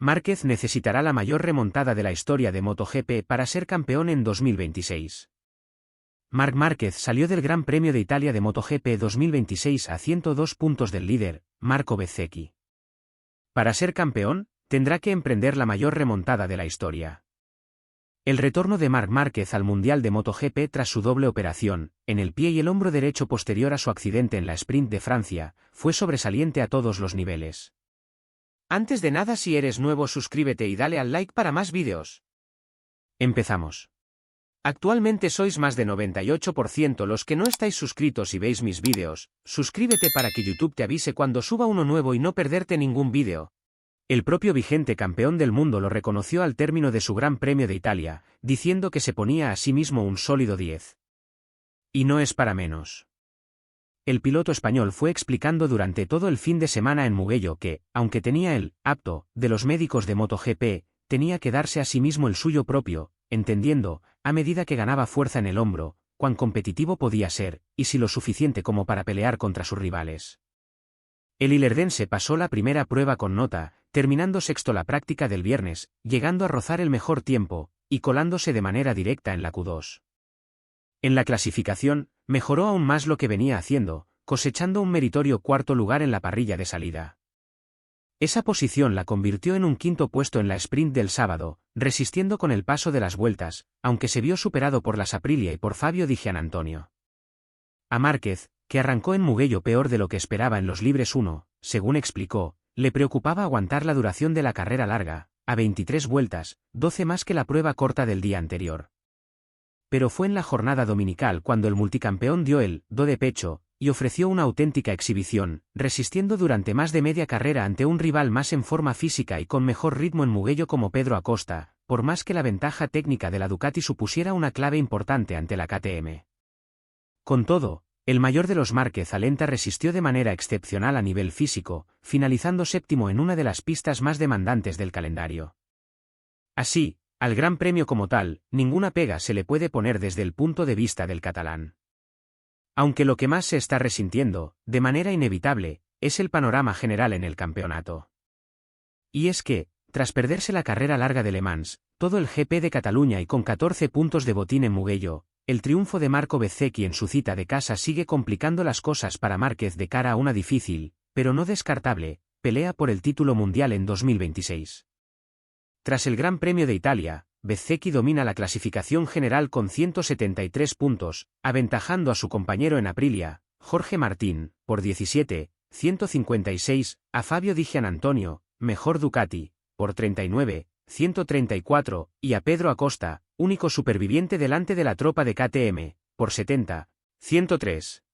Márquez necesitará la mayor remontada de la historia de MotoGP para ser campeón en 2026. Marc Márquez salió del Gran Premio de Italia de MotoGP 2026 a 102 puntos del líder, Marco Bezzecchi. Para ser campeón, tendrá que emprender la mayor remontada de la historia. El retorno de Marc Márquez al Mundial de MotoGP tras su doble operación, en el pie y el hombro derecho posterior a su accidente en la Sprint de Francia, fue sobresaliente a todos los niveles. Antes de nada, si eres nuevo, suscríbete y dale al like para más vídeos. Empezamos. Actualmente sois más de 98% los que no estáis suscritos y veis mis vídeos. Suscríbete para que YouTube te avise cuando suba uno nuevo y no perderte ningún vídeo. El propio vigente campeón del mundo lo reconoció al término de su Gran Premio de Italia, diciendo que se ponía a sí mismo un sólido 10. Y no es para menos. El piloto español fue explicando durante todo el fin de semana en Mugello que, aunque tenía el apto de los médicos de MotoGP, tenía que darse a sí mismo el suyo propio, entendiendo, a medida que ganaba fuerza en el hombro, cuán competitivo podía ser, y si lo suficiente como para pelear contra sus rivales. El ilerdense pasó la primera prueba con nota, terminando sexto la práctica del viernes, llegando a rozar el mejor tiempo, y colándose de manera directa en la Q2. En la clasificación, mejoró aún más lo que venía haciendo, cosechando un meritorio cuarto lugar en la parrilla de salida. Esa posición la convirtió en un quinto puesto en la sprint del sábado, resistiendo con el paso de las vueltas, aunque se vio superado por las Aprilia y por Fabio Di Giannantonio. A Márquez, que arrancó en Mugello peor de lo que esperaba en los libres 1, según explicó, le preocupaba aguantar la duración de la carrera larga, a 23 vueltas, 12 más que la prueba corta del día anterior. Pero fue en la jornada dominical cuando el multicampeón dio el do de pecho, y ofreció una auténtica exhibición, resistiendo durante más de media carrera ante un rival más en forma física y con mejor ritmo en Mugello como Pedro Acosta, por más que la ventaja técnica de la Ducati supusiera una clave importante ante la KTM. Con todo, el mayor de los Márquez Alenta resistió de manera excepcional a nivel físico, finalizando séptimo en una de las pistas más demandantes del calendario. Así, al Gran Premio como tal, ninguna pega se le puede poner desde el punto de vista del catalán. Aunque lo que más se está resintiendo, de manera inevitable, es el panorama general en el campeonato. Y es que, tras perderse la carrera larga de Le Mans, todo el GP de Cataluña y con 14 puntos de botín en Mugello, el triunfo de Marco Bezzecchi en su cita de casa sigue complicando las cosas para Márquez de cara a una difícil, pero no descartable, pelea por el título mundial en 2026. Tras el Gran Premio de Italia, Bezzecchi domina la clasificación general con 173 puntos, aventajando a su compañero en Aprilia, Jorge Martín, por 17, 156, a Fabio Di Giannantonio, mejor Ducati, por 39, 134, y a Pedro Acosta, único superviviente delante de la tropa de KTM, por 70, 103.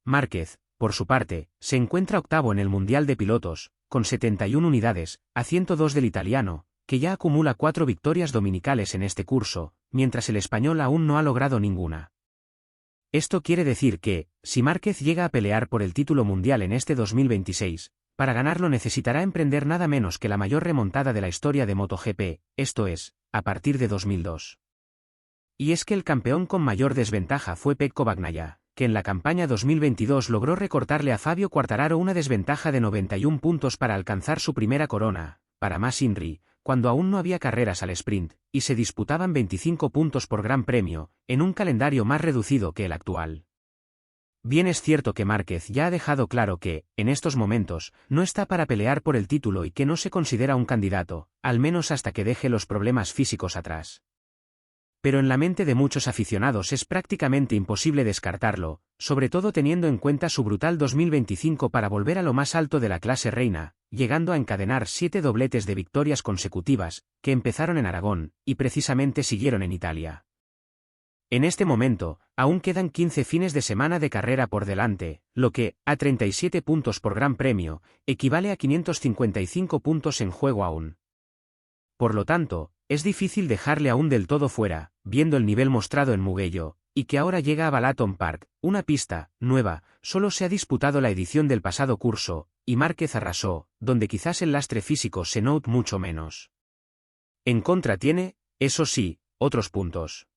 Márquez, por su parte, se encuentra octavo en el Mundial de Pilotos, con 71 unidades, a 102 del italiano, que ya acumula 4 victorias dominicales en este curso, mientras el español aún no ha logrado ninguna. Esto quiere decir que, si Márquez llega a pelear por el título mundial en este 2026, para ganarlo necesitará emprender nada menos que la mayor remontada de la historia de MotoGP, esto es, a partir de 2002. Y es que el campeón con mayor desventaja fue Pecco Bagnaia, que en la campaña 2022 logró recortarle a Fabio Quartararo una desventaja de 91 puntos para alcanzar su primera corona, para más INRI, cuando aún no había carreras al sprint, y se disputaban 25 puntos por Gran Premio, en un calendario más reducido que el actual. Bien es cierto que Márquez ya ha dejado claro que, en estos momentos, no está para pelear por el título y que no se considera un candidato, al menos hasta que deje los problemas físicos atrás. Pero en la mente de muchos aficionados es prácticamente imposible descartarlo, sobre todo teniendo en cuenta su brutal 2025 para volver a lo más alto de la clase reina, llegando a encadenar 7 dobletes de victorias consecutivas, que empezaron en Aragón, y precisamente siguieron en Italia. En este momento, aún quedan 15 fines de semana de carrera por delante, lo que, a 37 puntos por Gran Premio, equivale a 555 puntos en juego aún. Por lo tanto, es difícil dejarle aún del todo fuera, viendo el nivel mostrado en Mugello, y que ahora llega a Balaton Park, una pista nueva, solo se ha disputado la edición del pasado curso, y Márquez arrasó, donde quizás el lastre físico se note mucho menos. En contra tiene, eso sí, otros puntos.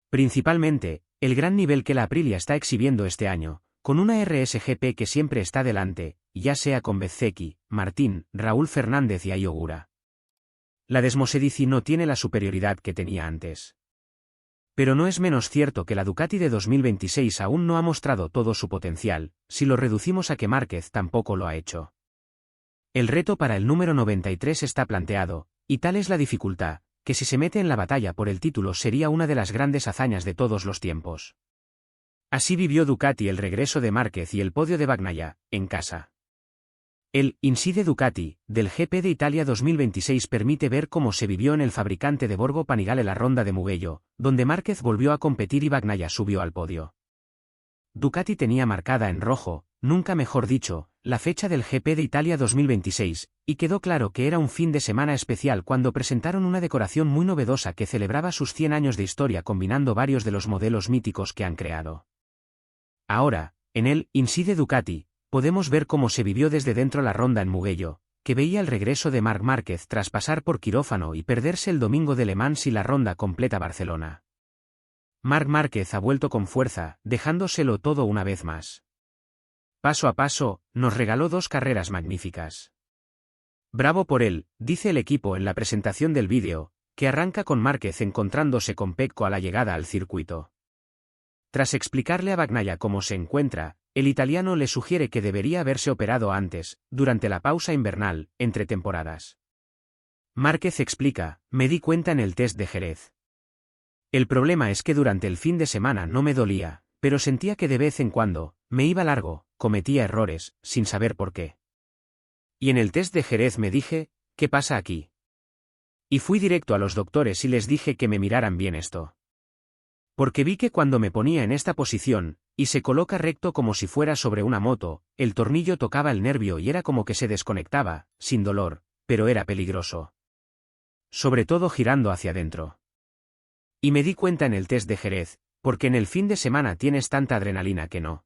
Principalmente, el gran nivel que la Aprilia está exhibiendo este año, con una RSGP que siempre está delante, ya sea con Bezzecchi, Martín, Raúl Fernández y Ai Ogura. La Desmosedici no tiene la superioridad que tenía antes. Pero no es menos cierto que la Ducati de 2026 aún no ha mostrado todo su potencial, si lo reducimos a que Márquez tampoco lo ha hecho. El reto para el número 93 está planteado, y tal es la dificultad, que si se mete en la batalla por el título sería una de las grandes hazañas de todos los tiempos. Así vivió Ducati el regreso de Márquez y el podio de Bagnaia, en casa. El Inside Ducati, del GP de Italia 2026 permite ver cómo se vivió en el fabricante de Borgo Panigale la ronda de Mugello, donde Márquez volvió a competir y Bagnaia subió al podio. Ducati tenía marcada en rojo, nunca mejor dicho, la fecha del GP de Italia 2026, y quedó claro que era un fin de semana especial cuando presentaron una decoración muy novedosa que celebraba sus 100 años de historia combinando varios de los modelos míticos que han creado. Ahora, en el Inside Ducati, podemos ver cómo se vivió desde dentro la ronda en Mugello, que veía el regreso de Marc Márquez tras pasar por quirófano y perderse el domingo de Le Mans y la ronda completa Barcelona. Marc Márquez ha vuelto con fuerza, dejándoselo todo una vez más. Paso a paso, nos regaló 2 carreras magníficas. Bravo por él, dice el equipo en la presentación del vídeo, que arranca con Márquez encontrándose con Pecco a la llegada al circuito. Tras explicarle a Bagnaia cómo se encuentra, el italiano le sugiere que debería haberse operado antes, durante la pausa invernal, entre temporadas. Márquez explica, me di cuenta en el test de Jerez. El problema es que durante el fin de semana no me dolía, pero sentía que de vez en cuando, me iba largo, cometía errores, sin saber por qué. Y en el test de Jerez me dije, ¿qué pasa aquí? Y fui directo a los doctores y les dije que me miraran bien esto. Porque vi que cuando me ponía en esta posición, y se coloca recto como si fuera sobre una moto, el tornillo tocaba el nervio y era como que se desconectaba, sin dolor, pero era peligroso. Sobre todo girando hacia adentro. Y me di cuenta en el test de Jerez, porque en el fin de semana tienes tanta adrenalina que no.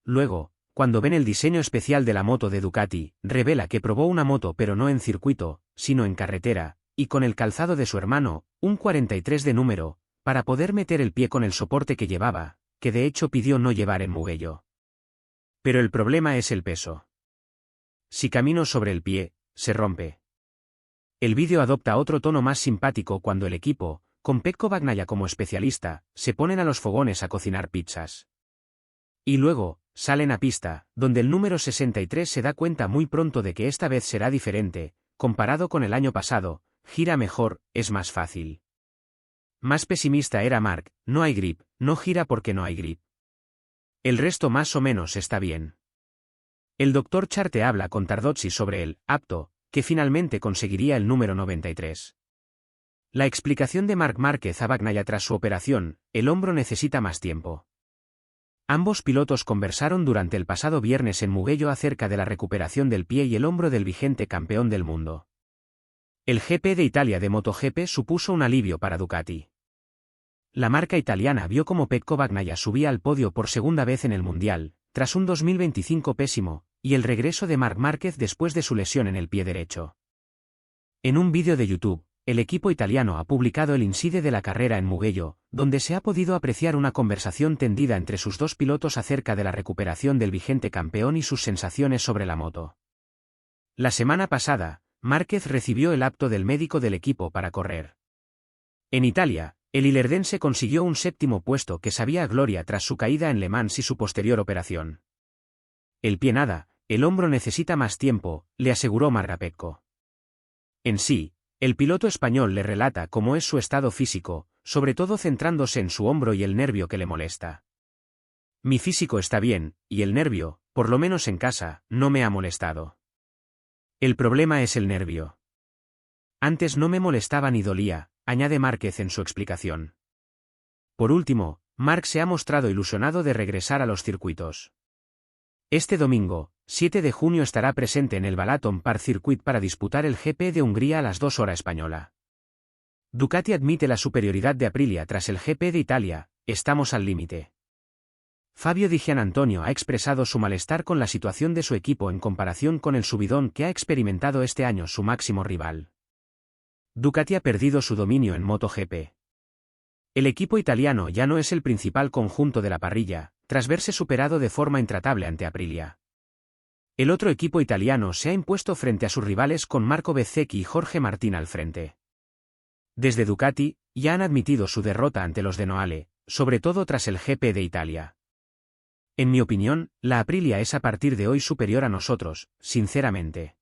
Luego, cuando ven el diseño especial de la moto de Ducati, revela que probó una moto pero no en circuito, sino en carretera, y con el calzado de su hermano, un 43 de número, para poder meter el pie con el soporte que llevaba, que de hecho pidió no llevar en Mugello. Pero el problema es el peso. Si camino sobre el pie, se rompe. El vídeo adopta otro tono más simpático cuando el equipo, con Pecco Bagnaia como especialista, se ponen a los fogones a cocinar pizzas. Y luego, salen a pista, donde el número 63 se da cuenta muy pronto de que esta vez será diferente, comparado con el año pasado, gira mejor, es más fácil. Más pesimista era Marc, no hay grip, no gira porque no hay grip. El resto más o menos está bien. El Dr. Charte habla con Tardozzi sobre el apto, que finalmente conseguiría el número 93. La explicación de Marc Márquez a Bagnaia tras su operación, el hombro necesita más tiempo. Ambos pilotos conversaron durante el pasado viernes en Mugello acerca de la recuperación del pie y el hombro del vigente campeón del mundo. El GP de Italia de MotoGP supuso un alivio para Ducati. La marca italiana vio cómo Pecco Bagnaia subía al podio por segunda vez en el Mundial, tras un 2025 pésimo, y el regreso de Marc Márquez después de su lesión en el pie derecho. En un vídeo de YouTube, el equipo italiano ha publicado el inside de la carrera en Mugello, donde se ha podido apreciar una conversación tendida entre sus 2 pilotos acerca de la recuperación del vigente campeón y sus sensaciones sobre la moto. La semana pasada, Márquez recibió el apto del médico del equipo para correr. En Italia, el ilerdense consiguió un 7º puesto que sabía a gloria tras su caída en Le Mans y su posterior operación. El pie nada, el hombro necesita más tiempo, le aseguró Marc Pecco. En sí, el piloto español le relata cómo es su estado físico, sobre todo centrándose en su hombro y el nervio que le molesta. Mi físico está bien, y el nervio, por lo menos en casa, no me ha molestado. El problema es el nervio. Antes no me molestaba ni dolía, añade Márquez en su explicación. Por último, Marc se ha mostrado ilusionado de regresar a los circuitos. Este domingo, 7 de junio estará presente en el Balaton Park Circuit para disputar el GP de Hungría a las 2 horas española. Ducati admite la superioridad de Aprilia tras el GP de Italia, estamos al límite. Fabio Di Giannantonio ha expresado su malestar con la situación de su equipo en comparación con el subidón que ha experimentado este año su máximo rival. Ducati ha perdido su dominio en MotoGP. El equipo italiano ya no es el principal conjunto de la parrilla, tras verse superado de forma intratable ante Aprilia. El otro equipo italiano se ha impuesto frente a sus rivales con Marco Bezzecchi y Jorge Martín al frente. Desde Ducati, ya han admitido su derrota ante los de Noale, sobre todo tras el GP de Italia. En mi opinión, la Aprilia es a partir de hoy superior a nosotros, sinceramente.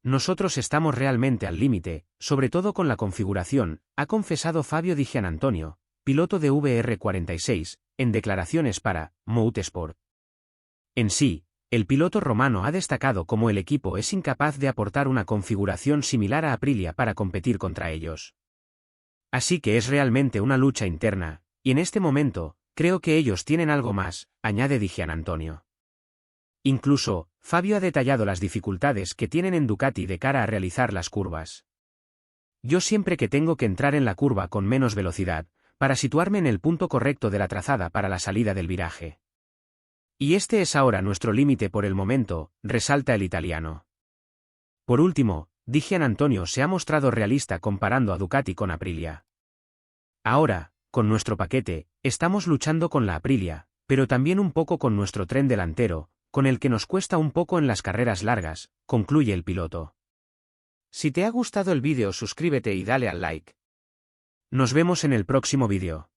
Nosotros estamos realmente al límite, sobre todo con la configuración, ha confesado Fabio Di Giannantonio, piloto de VR46, en declaraciones para Motorsport. En sí, el piloto romano ha destacado cómo el equipo es incapaz de aportar una configuración similar a Aprilia para competir contra ellos. Así que es realmente una lucha interna, y en este momento, creo que ellos tienen algo más, añade Di Giannantonio. Incluso, Fabio ha detallado las dificultades que tienen en Ducati de cara a realizar las curvas. Yo siempre que tengo que entrar en la curva con menos velocidad, para situarme en el punto correcto de la trazada para la salida del viraje. Y este es ahora nuestro límite por el momento, resalta el italiano. Por último, Di Giannantonio se ha mostrado realista comparando a Ducati con Aprilia. Ahora, con nuestro paquete, estamos luchando con la Aprilia, pero también un poco con nuestro tren delantero, con el que nos cuesta un poco en las carreras largas, concluye el piloto. Si te ha gustado el vídeo, suscríbete y dale al like. Nos vemos en el próximo vídeo.